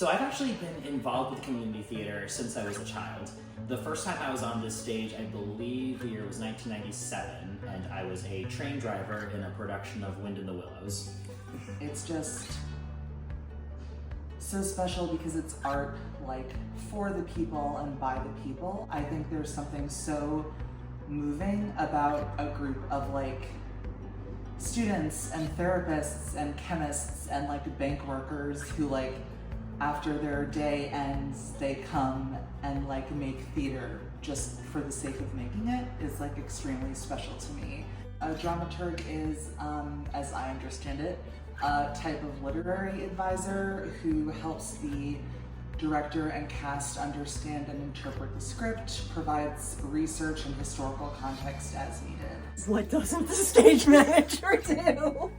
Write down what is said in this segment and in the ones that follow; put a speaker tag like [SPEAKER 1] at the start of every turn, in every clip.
[SPEAKER 1] So I've actually been involved with community theater since I was a child. The first time I was on this stage, I believe the year was 1997, and I was a train driver in a production of Wind in the Willows.
[SPEAKER 2] It's just so special because it's art like for the people and by the people. I think there's something so moving about a group of like students and therapists and chemists and like bank workers who like after their day ends they come and like make theater just for the sake of making it is like extremely special to me. A dramaturg is, as I understand it, a type of literary advisor who helps the director and cast understand and interpret the script, provides research and historical context as needed.
[SPEAKER 3] What doesn't the stage manager do?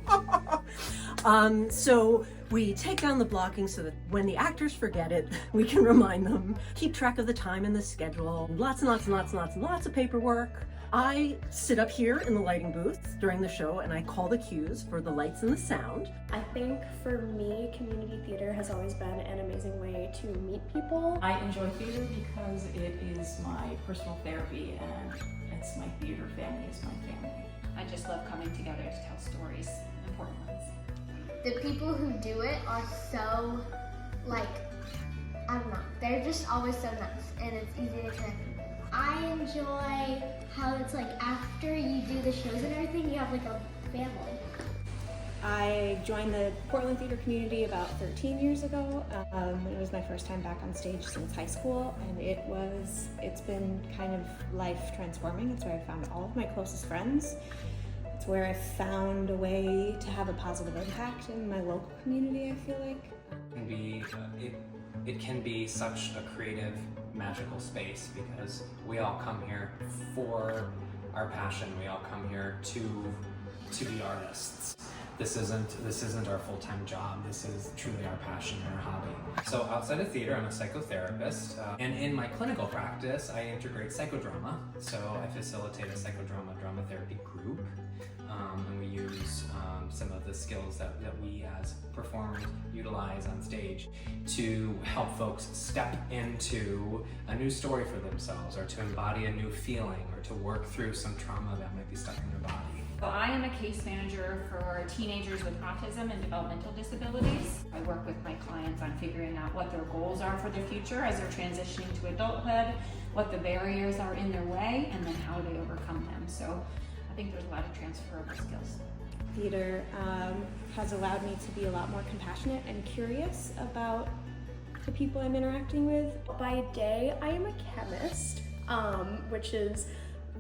[SPEAKER 3] So we take down the blocking so that when the actors forget it, we can remind them, keep track of the time and the schedule, lots and lots and lots and lots and lots of paperwork. I sit up here in the lighting booth during the show and I call the cues for the lights and the sound.
[SPEAKER 4] I think for me, community theater has always been an amazing way to meet people.
[SPEAKER 5] I enjoy theater because it is my personal therapy and it's my theater family, it's my family.
[SPEAKER 6] I just love coming together to tell stories, important ones.
[SPEAKER 7] The people who do it are so, like, I don't know, they're just always so nice and it's easy to connect with them. I enjoy how it's like after you do the shows and everything, you have like a family.
[SPEAKER 4] I joined the Portland theater community about 13 years ago. It was my first time back on stage since high school, and it's been kind of life transforming. It's where I found all of my closest friends. It's where I found a way to have a positive impact in my local community, I feel like.
[SPEAKER 8] It can be such a creative, magical space because we all come here for our passion. We all come here to be artists. This isn't our full-time job. This is truly our passion and our hobby. So outside of theater, I'm a psychotherapist, and in my clinical practice, I integrate psychodrama. So I facilitate a psychodrama drama therapy group, and we use some of the skills that we as performers utilize on stage to help folks step into a new story for themselves, or to embody a new feeling, or to work through some trauma that might be stuck in their body.
[SPEAKER 6] So I am a case manager for teenagers with autism and developmental disabilities. I work with my clients on figuring out what their goals are for the future as they're transitioning to adulthood, what the barriers are in their way, and then how they overcome them. So I think there's a lot of transferable skills.
[SPEAKER 4] Theater has allowed me to be a lot more compassionate and curious about the people I'm interacting with.
[SPEAKER 9] By day, I am a chemist, which is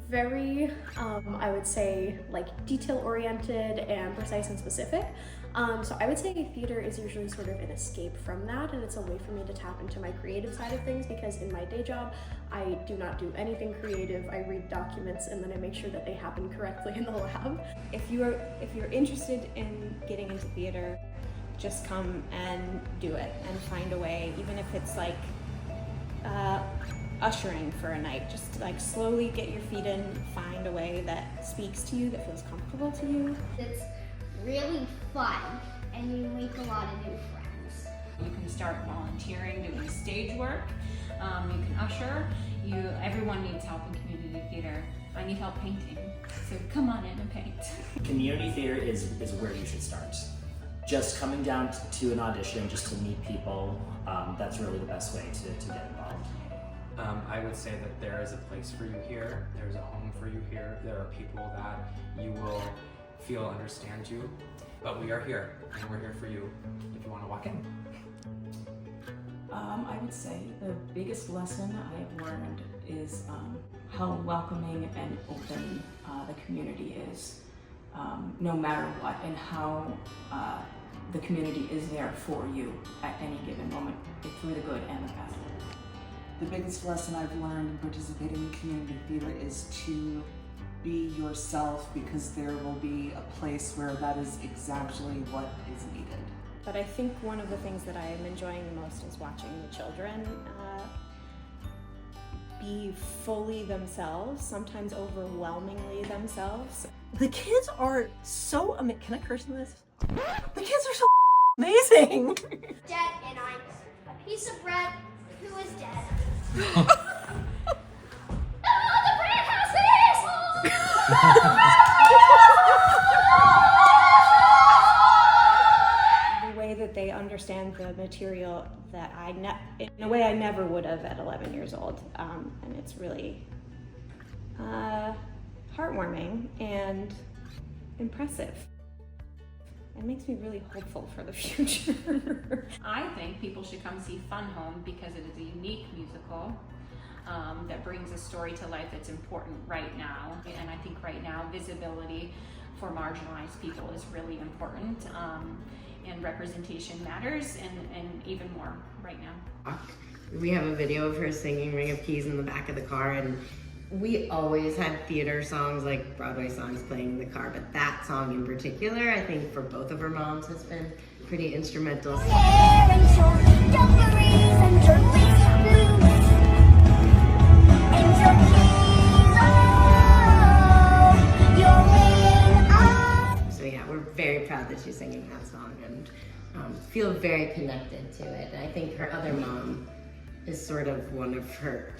[SPEAKER 9] very, I would say, like detail-oriented and precise and specific. So I would say theater is usually sort of an escape from that, and it's a way for me to tap into my creative side of things, because in my day job, I do not do anything creative. I read documents and then I make sure that they happen correctly in the lab.
[SPEAKER 4] If you're interested in getting into theater, just come and do it and find a way, even if it's like ushering for a night. Just like slowly get your feet in, find a way that speaks to you, that feels comfortable to you.
[SPEAKER 7] It's really fun and you make a lot of new friends.
[SPEAKER 6] You can start volunteering, doing stage work. You can usher. Everyone needs help in community theater. I need help painting, so come on in and paint.
[SPEAKER 1] Community theater is where you should start. Just coming down to an audition just to meet people, that's really the best way to get involved.
[SPEAKER 8] I would say that there is a place for you here. There's a home for you here. There are people that you will feel understand you. But we are here, and we're here for you if you want to walk in.
[SPEAKER 5] I would say the biggest lesson I've learned is how welcoming and open the community is, no matter what, and how the community is there for you at any given moment, through the good and the bad.
[SPEAKER 2] The biggest lesson I've learned in participating in community theater is to be yourself, because there will be a place where that is exactly what is needed.
[SPEAKER 4] But I think one of the things that I am enjoying the most is watching the children be fully themselves, sometimes overwhelmingly themselves.
[SPEAKER 3] The kids are so, can I curse in this? The kids are so amazing.
[SPEAKER 7] Dad and I'm a piece of bread who is dead. Oh, the bread house
[SPEAKER 4] The way that they understand the material that in a way I never would have at 11 years old. And it's really heartwarming and impressive. It makes me really hopeful for the future.
[SPEAKER 6] I think people should come see Fun Home because it is a unique musical that brings a story to life that's important right now. And I think right now visibility for marginalized people is really important. And representation matters, and even more right now.
[SPEAKER 10] We have a video of her singing Ring of Keys in the back of the car, and we always had theater songs, like Broadway songs, playing in the car, but that song in particular, I think for both of her moms has been pretty instrumental. So yeah, we're very proud that she's singing that song and feel very connected to it. And I think her other mom is sort of one of her,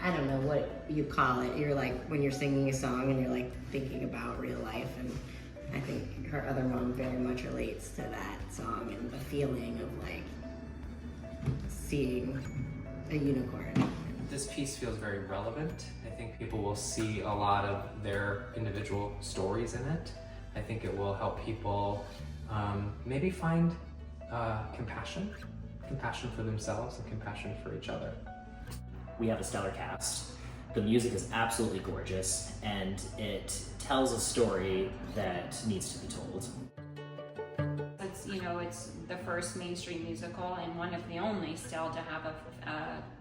[SPEAKER 10] I don't know what you call it. You're like, when you're singing a song and you're like thinking about real life, and I think her other mom very much relates to that song and the feeling of like seeing a unicorn.
[SPEAKER 8] This piece feels very relevant. I think people will see a lot of their individual stories in it. I think it will help people maybe find compassion for themselves and compassion for each other.
[SPEAKER 1] We have a stellar cast. The music is absolutely gorgeous, and it tells a story that needs to be told.
[SPEAKER 6] It's the first mainstream musical and one of the only still to have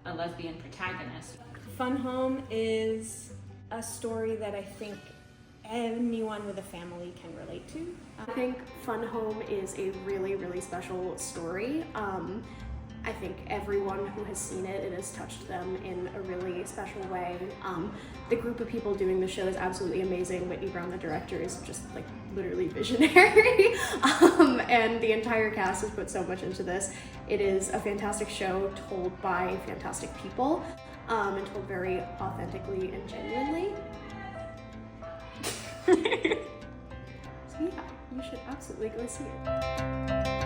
[SPEAKER 6] a lesbian protagonist.
[SPEAKER 4] Fun Home is a story that I think anyone with a family can relate to.
[SPEAKER 9] I think Fun Home is a really, really special story. I think everyone who has seen it, it has touched them in a really special way. The group of people doing the show is absolutely amazing. Whitney Brown, the director, is just like literally visionary. And the entire cast has put so much into this. It is a fantastic show told by fantastic people and told very authentically and genuinely. So yeah, you should absolutely go see it.